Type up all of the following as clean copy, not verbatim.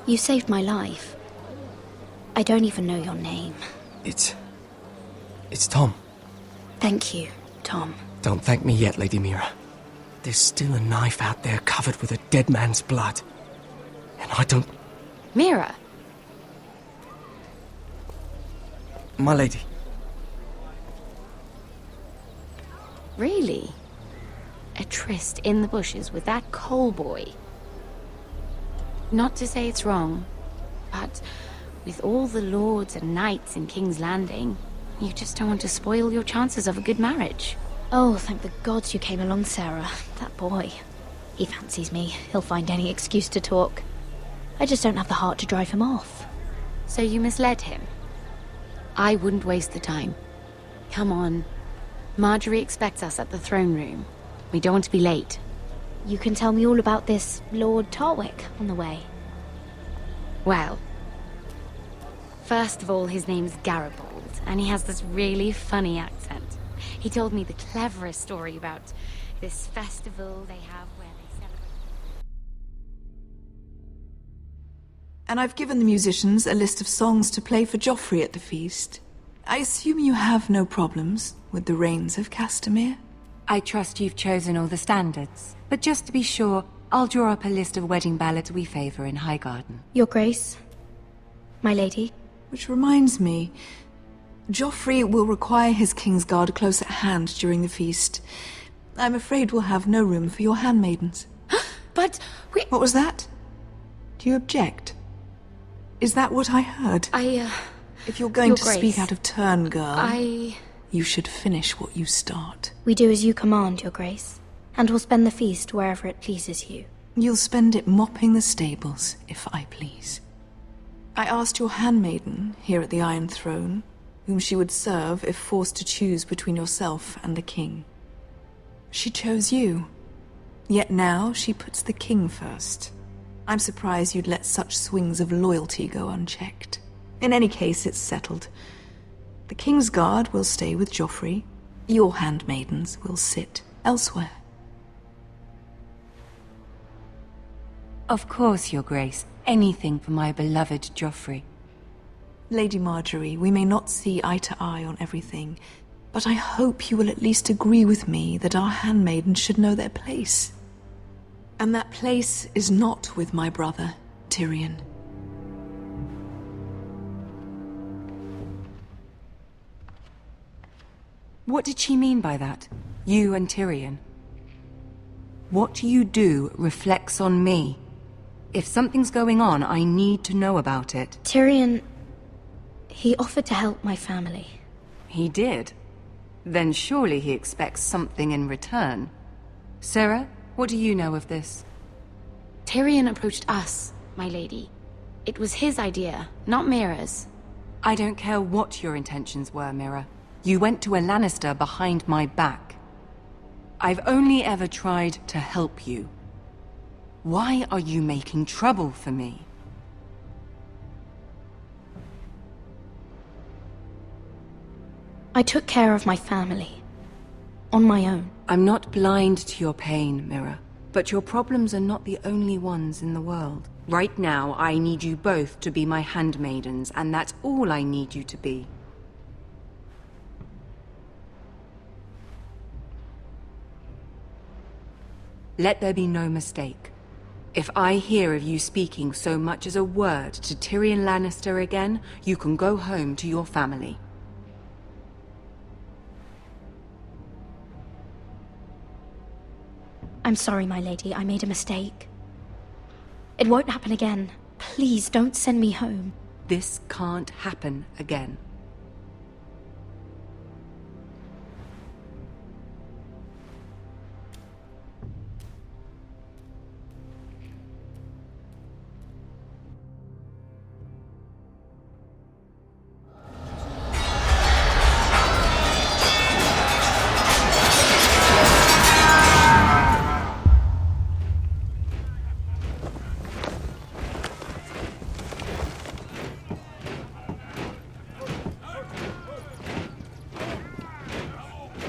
You saved my life. I don't even know your name. It's Tom. Thank you, Tom. Don't thank me yet, Lady Mira. There's still a knife out there covered with a dead man's blood. And I don't... Mira? My lady. Really? A tryst in the bushes with that coal boy? Not to say it's wrong, but with all the lords and knights in King's Landing, you just don't want to spoil your chances of a good marriage. Oh, thank the gods you came along, Sarah. That boy. He fancies me. He'll find any excuse to talk. I just don't have the heart to drive him off. So you misled him? I wouldn't waste the time. Come on. Marjorie expects us at the throne room. We don't want to be late. You can tell me all about this Lord Tarwick on the way. Well, first of all, his name's Garibaldi, and he has this really funny accent. He told me the cleverest story about this festival they have where they celebrate... And I've given the musicians a list of songs to play for Joffrey at the feast. I assume you have no problems with the Rains of Castamere? I trust you've chosen all the standards. But just to be sure, I'll draw up a list of wedding ballads we favour in Highgarden. Your Grace, my lady. Which reminds me, Joffrey will require his Kingsguard close at hand during the feast. I'm afraid we'll have no room for your handmaidens. But we... What was that? Do you object? Is that what I heard? If you're going to speak out of turn, girl, you should finish what you start. We do as you command, Your Grace, and we'll spend the feast wherever it pleases you. You'll spend it mopping the stables, if I please. I asked your handmaiden, here at the Iron Throne, whom she would serve if forced to choose between yourself and the king. She chose you. Yet now she puts the king first. I'm surprised you'd let such swings of loyalty go unchecked. In any case, it's settled. The Kingsguard will stay with Joffrey. Your handmaidens will sit elsewhere. Of course, Your Grace. Anything for my beloved Joffrey. Lady Marjorie, we may not see eye to eye on everything, but I hope you will at least agree with me that our handmaidens should know their place. And that place is not with my brother, Tyrion. What did she mean by that? You and Tyrion? What you do reflects on me. If something's going on, I need to know about it. Tyrion... he offered to help my family. He did? Then surely he expects something in return. Sarah, what do you know of this? Tyrion approached us, my lady. It was his idea, not Mira's. I don't care what your intentions were, Mira. You went to a Lannister behind my back. I've only ever tried to help you. Why are you making trouble for me? I took care of my family. On my own. I'm not blind to your pain, Mira. But your problems are not the only ones in the world. Right now, I need you both to be my handmaidens, and that's all I need you to be. Let there be no mistake. If I hear of you speaking so much as a word to Tyrion Lannister again, you can go home to your family. I'm sorry, my lady. I made a mistake. It won't happen again. Please, don't send me home. This can't happen again.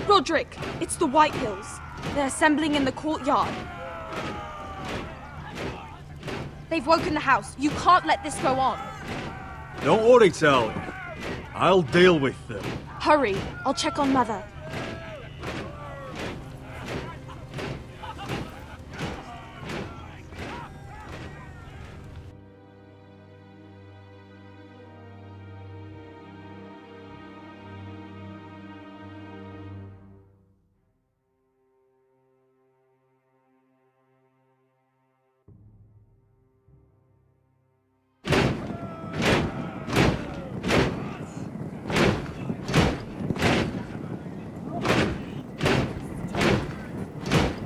Roderick, it's the White Hills. They're assembling in the courtyard. They've woken the house. You can't let this go on. Don't worry, Talia. I'll deal with them. Hurry. I'll check on Mother.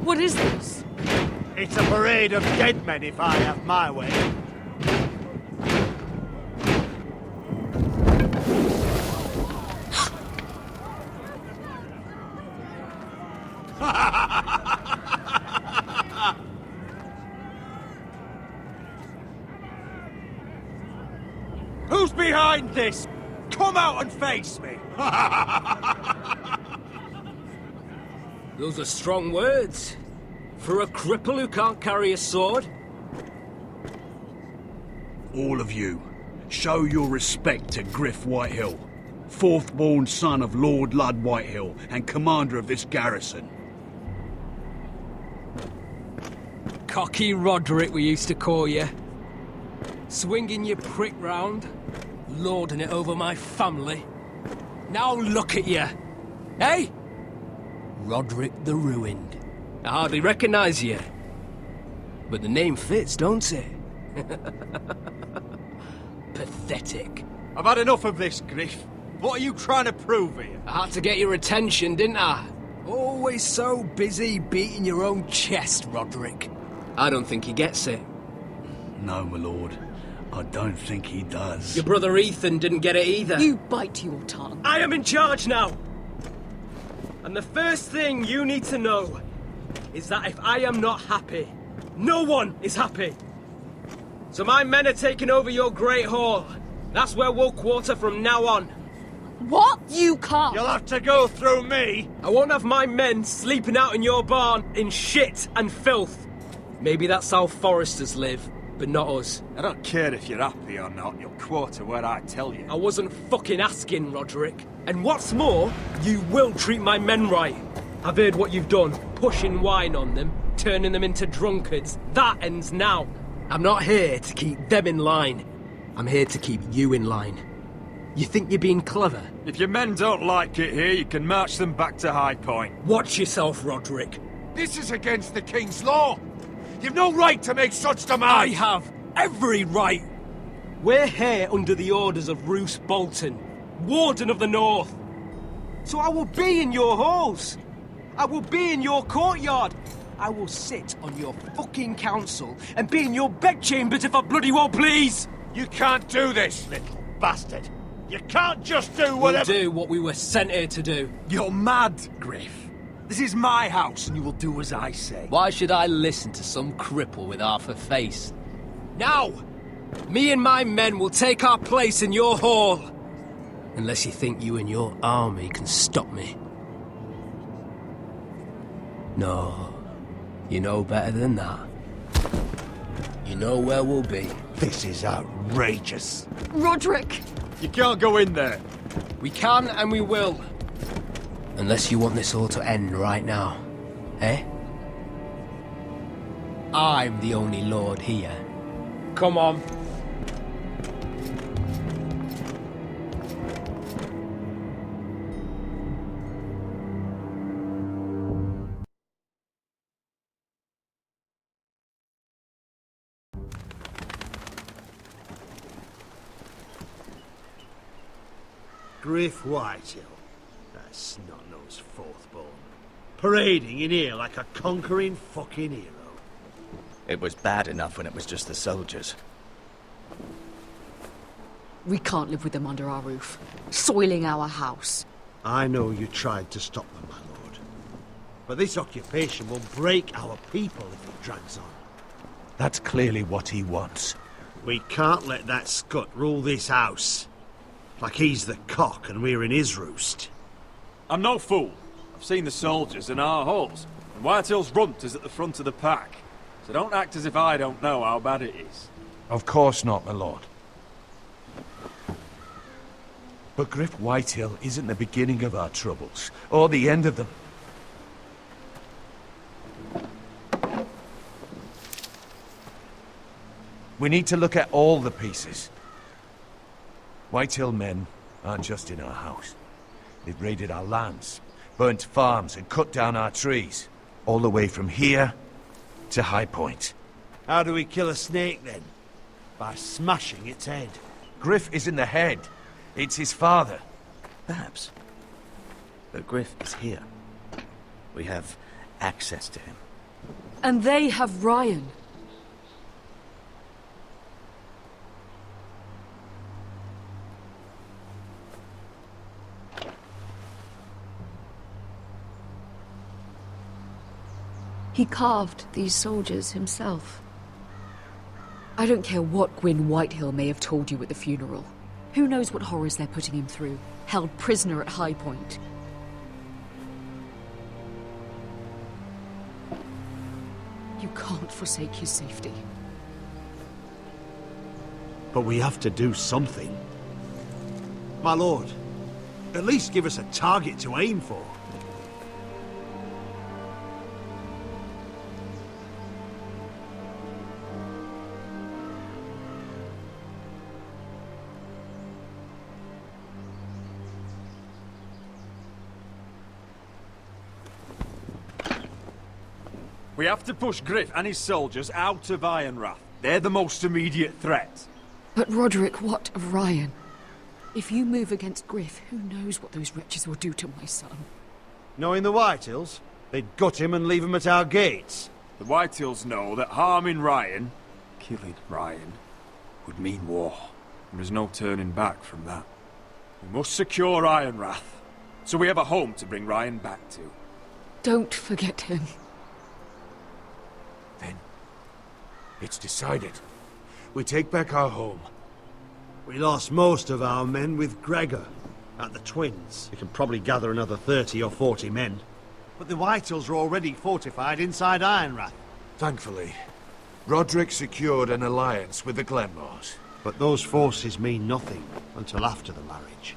What is this? It's a parade of dead men if I have my way. Who's behind this? Come out and face me! Those are strong words. For a cripple who can't carry a sword? All of you, show your respect to Griff Whitehill, fourth-born son of Lord Ludd Whitehill and commander of this garrison. Cocky Roderick, we used to call you. Swinging your prick round, lording it over my family. Now look at you. Hey? Roderick the Ruined. I hardly recognise you. But the name fits, don't it? Pathetic. I've had enough of this, Griff. What are you trying to prove here? I had to get your attention, didn't I? Always so busy beating your own chest, Roderick. I don't think he gets it. No, my lord. I don't think he does. Your brother Ethan didn't get it either. You bite your tongue. I am in charge now! And the first thing you need to know is that if I am not happy, no one is happy. So my men are taking over your Great Hall. That's where we'll quarter from now on. What? You can't. You'll have to go through me. I won't have my men sleeping out in your barn in shit and filth. Maybe that's how foresters live, but not us. I don't care if you're happy or not. You'll quarter where I tell you. I wasn't fucking asking, Roderick. And what's more, you will treat my men right. I've heard what you've done, pushing wine on them, turning them into drunkards. That ends now. I'm not here to keep them in line. I'm here to keep you in line. You think you're being clever? If your men don't like it here, you can march them back to High Point. Watch yourself, Roderick. This is against the King's law. You've no right to make such demands. I have every right. We're here under the orders of Roose Bolton, Warden of the North. So I will be in your halls. I will be in your courtyard. I will sit on your fucking council and be in your bedchambers if I bloody well please. You can't do this, little bastard. You can't just do whatever... We'll do what we were sent here to do. You're mad, Griff. This is my house and you will do as I say. Why should I listen to some cripple with half a face? Now! Me and my men will take our place in your hall. Unless you think you and your army can stop me. No. You know better than that. You know where we'll be. This is outrageous. Roderick! You can't go in there. We can and we will. Unless you want this all to end right now. Eh? I'm the only lord here. Come on. Griff Whitehill, that snot-nosed fourth-born, parading in here like a conquering fucking hero. It was bad enough when it was just the soldiers. We can't live with them under our roof, soiling our house. I know you tried to stop them, my lord. But this occupation will break our people if it drags on. That's clearly what he wants. We can't let that scut rule this house. Like he's the cock and we're in his roost. I'm no fool. I've seen the soldiers in our halls, and Whitehill's runt is at the front of the pack. So don't act as if I don't know how bad it is. Of course not, my lord. But Griff Whitehill isn't the beginning of our troubles, or the end of them. We need to look at all the pieces. Whitehill men aren't just in our house. They've raided our lands, burnt farms and cut down our trees. All the way from here to High Point. How do we kill a snake then? By smashing its head. Griff isn't the head. It's his father. Perhaps. But Griff is here. We have access to him. And they have Ryan. He carved these soldiers himself. I don't care what Gwyn Whitehill may have told you at the funeral. Who knows what horrors they're putting him through, held prisoner at High Point. You can't forsake his safety. But we have to do something. My lord, at least give us a target to aim for. We have to push Griff and his soldiers out of Ironrath. They're the most immediate threat. But Roderick, what of Ryan? If you move against Griff, who knows what those wretches will do to my son? Knowing the Whitehills, they'd gut him and leave him at our gates. The Whitehills know that harming Ryan, killing Ryan, would mean war. And there's no turning back from that. We must secure Ironrath, so we have a home to bring Ryan back to. Don't forget him. Then, it's decided. We take back our home. We lost most of our men with Gregor at the Twins. We can probably gather another 30 or 40 men. But the Whitehills are already fortified inside Ironrath. Thankfully, Roderick secured an alliance with the Glenmores. But those forces mean nothing until after the marriage.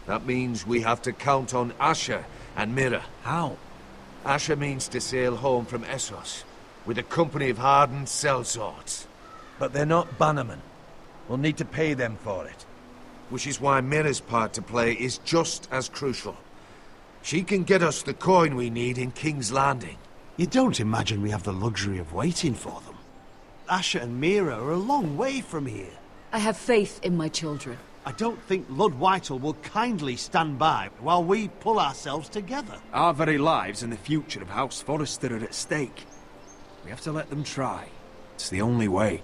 That means we have to count on Asher and Mira. How? Asher means to sail home from Essos with a company of hardened sellswords. But they're not bannermen. We'll need to pay them for it. Which is why Mira's part to play is just as crucial. She can get us the coin we need in King's Landing. You don't imagine we have the luxury of waiting for them? Asher and Mira are a long way from here. I have faith in my children. I don't think Lud Whitehill will kindly stand by while we pull ourselves together. Our very lives and the future of House Forrester are at stake. We have to let them try. It's the only way.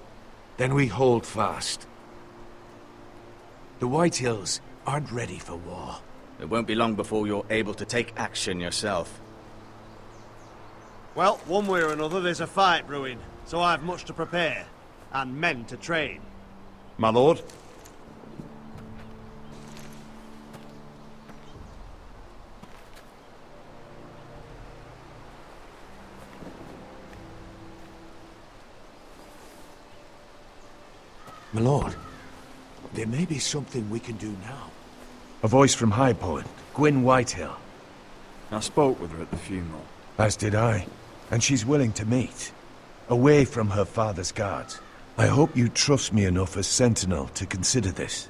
Then we hold fast. The Whitehills aren't ready for war. It won't be long before you're able to take action yourself. Well, one way or another there's a fight brewing, so I've much to prepare, and men to train. My lord? My lord, there may be something we can do now. A voice from High Point, Gwyn Whitehill. I spoke with her at the funeral. As did I. And she's willing to meet. Away from her father's guards. I hope you trust me enough as Sentinel to consider this.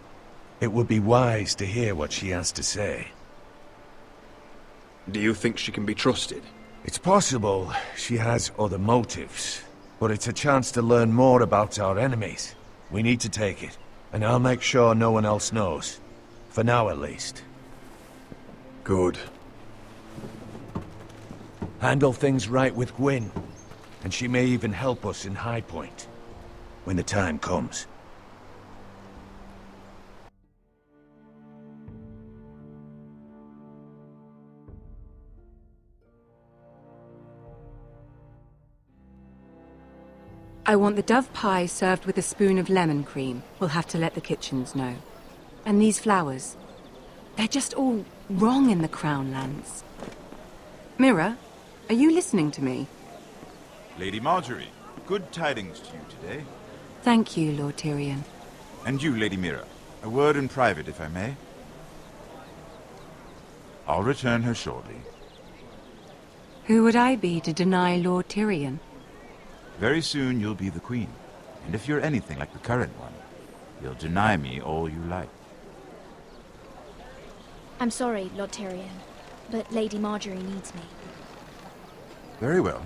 It would be wise to hear what she has to say. Do you think she can be trusted? It's possible she has other motives. But it's a chance to learn more about our enemies. We need to take it. And I'll make sure no one else knows. For now, at least. Good. Handle things right with Gwyn. And she may even help us in High Point. When the time comes. I want the dove pie served with a spoon of lemon cream. We'll have to let the kitchens know. And these flowers. They're just all wrong in the Crown lands. Mira, are you listening to me? Lady Marjorie, good tidings to you today. Thank you, Lord Tyrion. And you, Lady Mira. A word in private, if I may. I'll return her shortly. Who would I be to deny Lord Tyrion? Very soon you'll be the queen. And if you're anything like the current one, you'll deny me all you like. I'm sorry, Lord Tyrion, but Lady Marjorie needs me. Very well.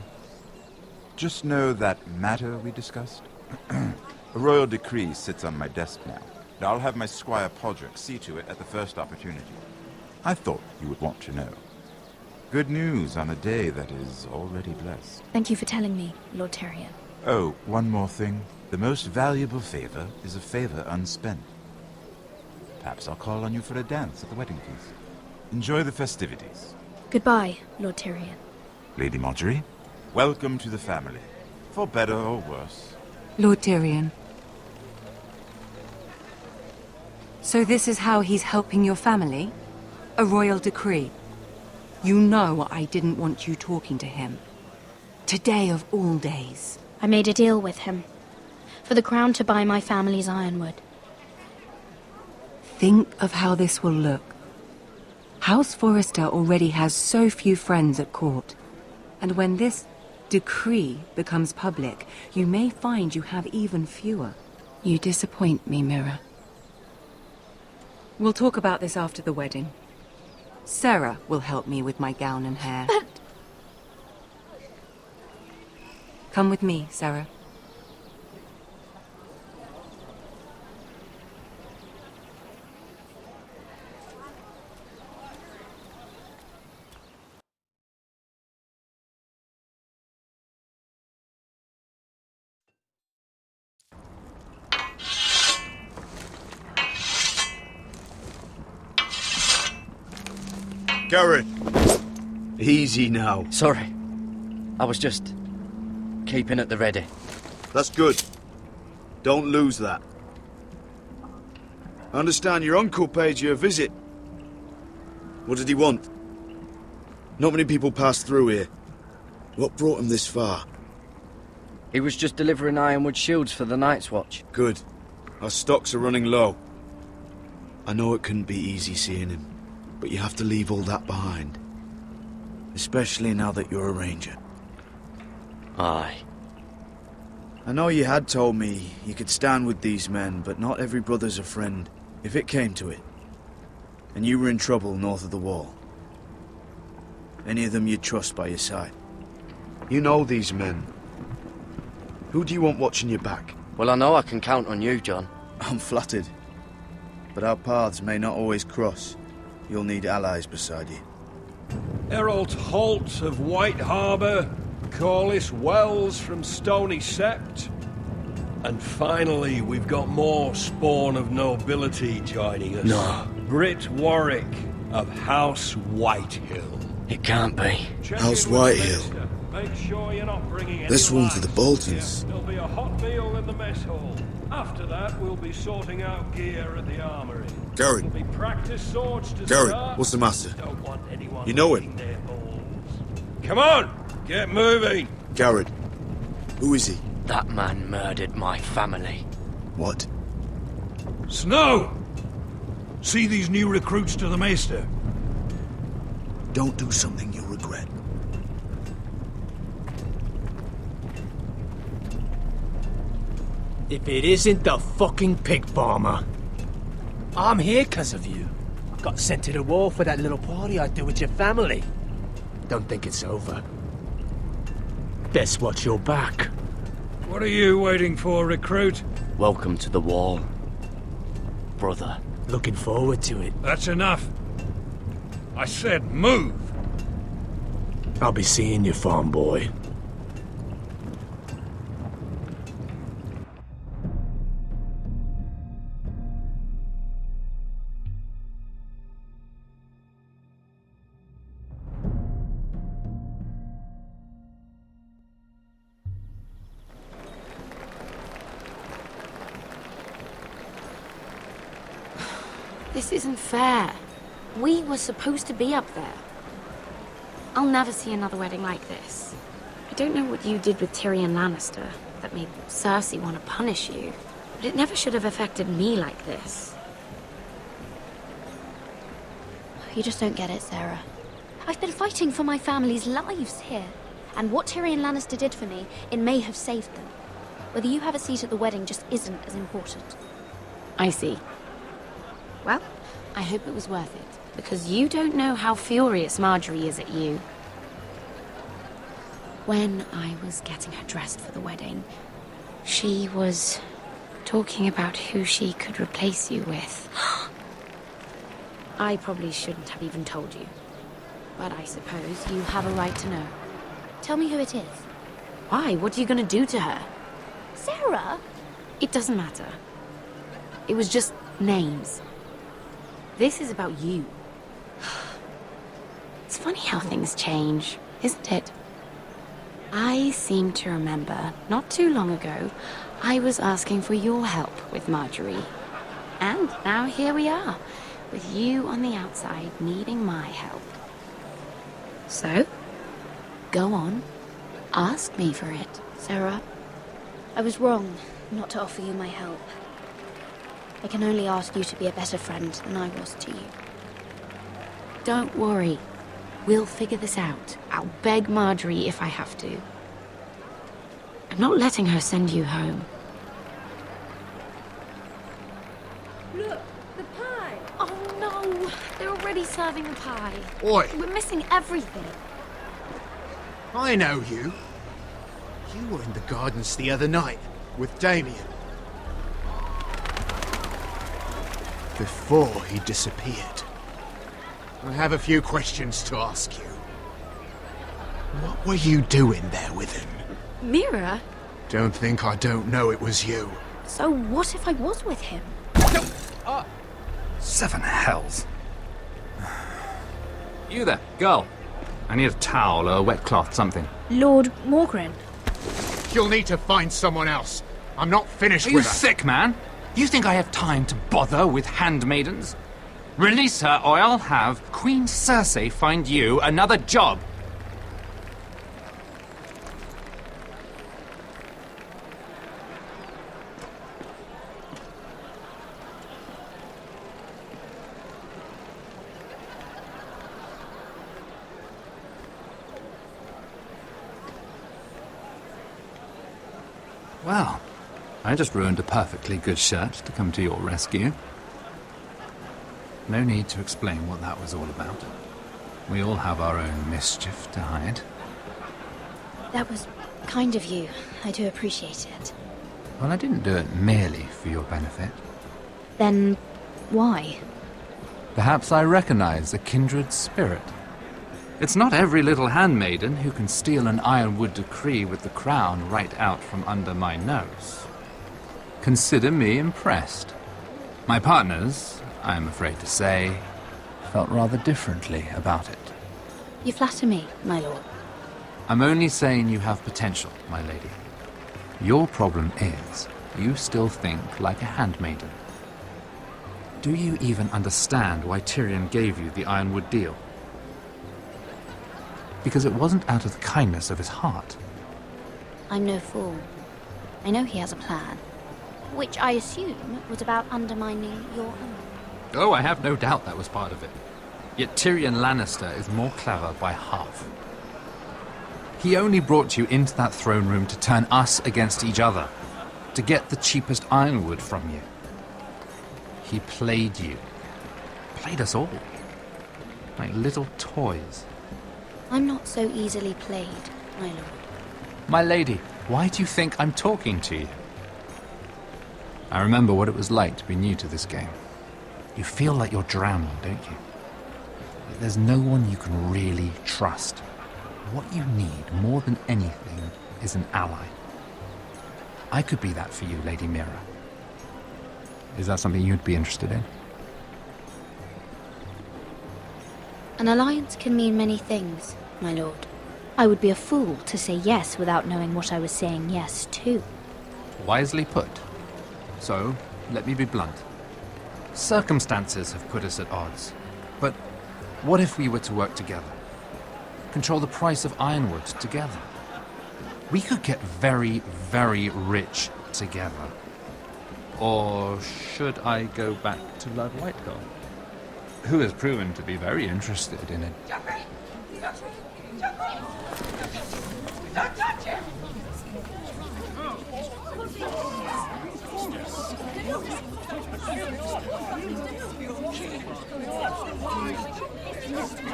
Just know that matter we discussed? A royal decree sits on my desk now. And I'll have my squire Podrick see to it at the first opportunity. I thought you would want to know. Good news on a day that is already blessed. Thank you for telling me, Lord Tyrion. Oh, one more thing. The most valuable favor is a favor unspent. Perhaps I'll call on you for a dance at the wedding feast. Enjoy the festivities. Goodbye, Lord Tyrion. Lady Marjorie, welcome to the family. For better or worse. Lord Tyrion. So this is how he's helping your family? A royal decree? You know I didn't want you talking to him. Today of all days. I made a deal with him. For the crown to buy my family's ironwood. Think of how this will look. House Forrester already has so few friends at court. And when this decree becomes public, you may find you have even fewer. You disappoint me, Mira. We'll talk about this after the wedding. Sarah will help me with my gown and hair. But... Come with me, Sarah. Garrett! Easy now. Sorry. I was just keeping at the ready. That's good. Don't lose that. I understand your uncle paid you a visit. What did he want? Not many people pass through here. What brought him this far? He was just delivering ironwood shields for the Night's Watch. Good. Our stocks are running low. I know it couldn't be easy seeing him, but you have to leave all that behind. Especially now that you're a ranger. Aye. I know you had told me you could stand with these men, but not every brother's a friend, if it came to it. And you were in trouble north of the wall. Any of them you'd trust by your side. You know these men. Who do you want watching your back? Well, I know I can count on you, John. I'm flattered. But our paths may not always cross. You'll need allies beside you. Errol Holt of White Harbour, Corliss Wells from Stony Sept. And finally, we've got more spawn of nobility joining us. No. Britt Warwick of House Whitehill. It can't be. House Whitehill. Make sure you're not bringing This any one for the Boltons. There'll be a hot meal in the mess hall. After that, we'll be sorting out gear at the armory. Garrett. There'll be practice swords to Garrett, start. what's the matter? Don't want anyone You know licking their balls. Come on, get moving. Garrett. Who is he? That man murdered my family. What? Snow! See these new recruits to the Maester. Don't do something you'll regret. If it isn't the fucking pig farmer. I'm here because of you. Got sent to the war for that little party I threw with your family. Don't think it's over. Best watch your back. What are you waiting for, recruit? Welcome to the wall, brother. Looking forward to it. That's enough. I said move. I'll be seeing you, farm boy. This isn't fair. We were supposed to be up there. I'll never see another wedding like this. I don't know what you did with Tyrion Lannister, that made Cersei want to punish you. But it never should have affected me like this. You just don't get it, Sarah. I've been fighting for my family's lives here. And what Tyrion Lannister did for me, it may have saved them. Whether you have a seat at the wedding just isn't as important. I see. Well, I hope it was worth it, because you don't know how furious Marjorie is at you. When I was getting her dressed for the wedding, she was talking about who she could replace you with. I probably shouldn't have even told you, but I suppose you have a right to know. Tell me who it is. Why? What are you going to do to her? Sarah? It doesn't matter. It was just names. This is about you. It's funny how things change, isn't it? I seem to remember, not too long ago, I was asking for your help with Marjorie. And now here we are, with you on the outside needing my help. So, go on, ask me for it. Sarah, I was wrong not to offer you my help. I can only ask you to be a better friend than I was to you. Don't worry. We'll figure this out. I'll beg Marjorie if I have to. I'm not letting her send you home. Look, the pie! Oh no! They're already serving the pie. Oi! We're missing everything. I know you. You were in the gardens the other night with Damien. Before he disappeared. I have a few questions to ask you. What were you doing there with him? Mira? Don't think I don't know it was you. So what if I was with him? Seven hells. You there, girl. I need a towel or a wet cloth, something. Lord Morgren. You'll need to find someone else. I'm not finished with her. Are you sick, man? You think I have time to bother with handmaidens? Release her, or I'll have Queen Cersei find you another job. Well, I just ruined a perfectly good shirt to come to your rescue. No need to explain what that was all about. We all have our own mischief to hide. That was kind of you. I do appreciate it. Well, I didn't do it merely for your benefit. Then why? Perhaps I recognize a kindred spirit. It's not every little handmaiden who can steal an ironwood decree with the crown right out from under my nose. Consider me impressed. My partners, I am afraid to say, felt rather differently about it. You flatter me, my lord. I'm only saying you have potential, my lady. Your problem is, you still think like a handmaiden. Do you even understand why Tyrion gave you the ironwood deal? Because it wasn't out of the kindness of his heart. I'm no fool. I know he has a plan, which I assume was about undermining your own. Oh, I have no doubt that was part of it. Yet Tyrion Lannister is more clever by half. He only brought you into that throne room to turn us against each other, to get the cheapest ironwood from you. He played you. Played us all. Like little toys. I'm not so easily played, my lord. My lady, why do you think I'm talking to you? I remember what it was like to be new to this game. You feel like you're drowning, don't you? Like there's no one you can really trust. What you need, more than anything, is an ally. I could be that for you, Lady Mira. Is that something you'd be interested in? An alliance can mean many things, my lord. I would be a fool to say yes without knowing what I was saying yes to. Wisely put. So, let me be blunt. Circumstances have put us at odds. But what if we were to work together? Control the price of ironwood together? We could get very, very rich together. Or should I go back to Lord Whitehill, who has proven to be very interested in it? Don't touch him!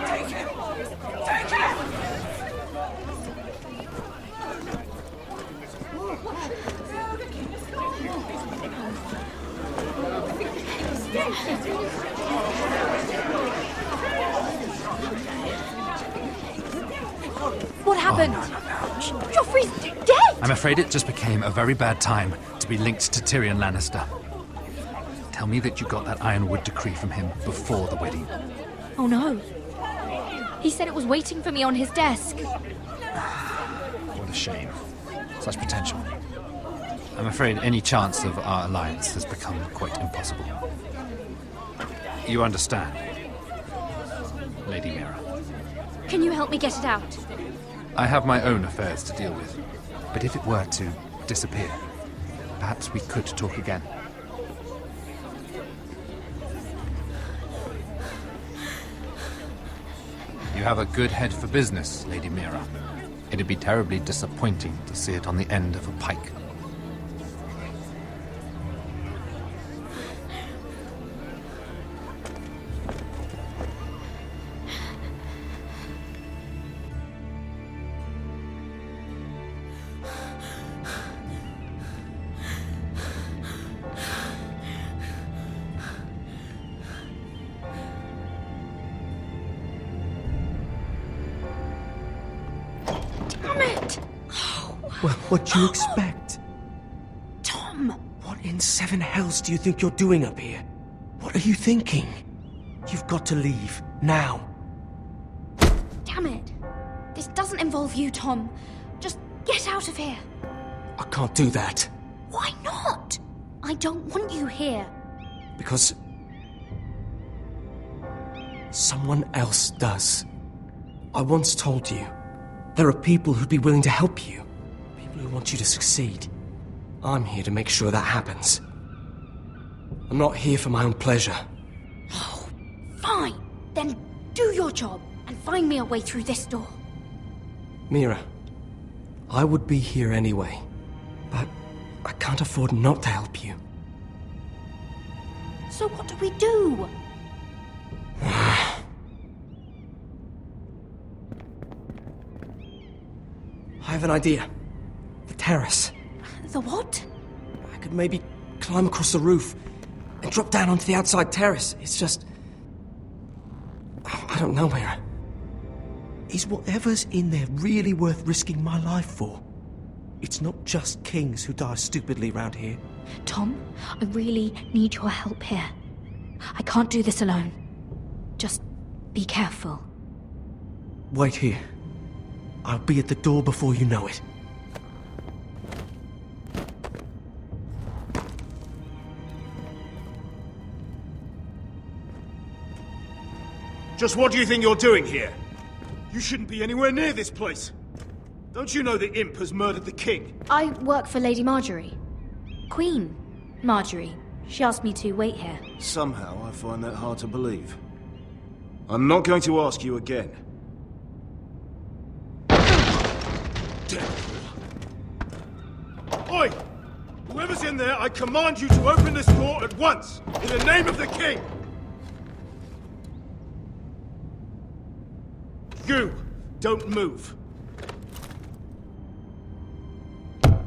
Take him! Take him! What happened? Joffrey's dead! I'm afraid it just became a very bad time to be linked to Tyrion Lannister. Tell me that you got that Ironwood decree from him before the wedding. Oh no. He said it was waiting for me on his desk. What a shame. Such potential. I'm afraid any chance of our alliance has become quite impossible. You understand, Lady Mira. Can you help me get it out? I have my own affairs to deal with. But if it were to disappear, perhaps we could talk again. You have a good head for business, Lady Mira. It'd be terribly disappointing to see it on the end of a pike. Well, what do you expect? Tom! What in seven hells do you think you're doing up here? What are you thinking? You've got to leave, now. Damn it. This doesn't involve you, Tom. Just get out of here. I can't do that. Why not? I don't want you here. Because someone else does. I once told you, there are people who'd be willing to help you. People who want you to succeed. I'm here to make sure that happens. I'm not here for my own pleasure. Oh, fine. Then do your job and find me a way through this door. Mira, I would be here anyway, but I can't afford not to help you. So what do we do? I have an idea. The terrace. The what? I could maybe climb across the roof and drop down onto the outside terrace. It's just... I don't know, Mira. Is whatever's in there really worth risking my life for? It's not just kings who die stupidly around here. Tom, I really need your help here. I can't do this alone. Just be careful. Wait here. I'll be at the door before you know it. Just what do you think you're doing here? You shouldn't be anywhere near this place. Don't you know the imp has murdered the king? I work for Lady Marjorie. Queen Marjorie. She asked me to wait here. Somehow I find that hard to believe. I'm not going to ask you again. Oi! Whoever's in there, I command you to open this door at once! In the name of the king! You! Don't move!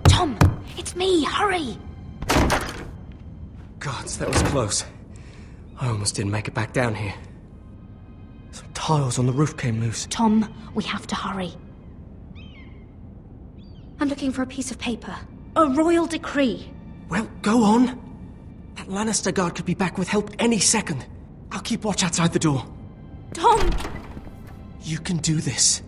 Tom! It's me! Hurry! Gods, that was close. I almost didn't make it back down here. Some tiles on the roof came loose. Tom, we have to hurry. I'm looking for a piece of paper. A royal decree. Well, go on. That Lannister guard could be back with help any second. I'll keep watch outside the door. Tom! You can do this.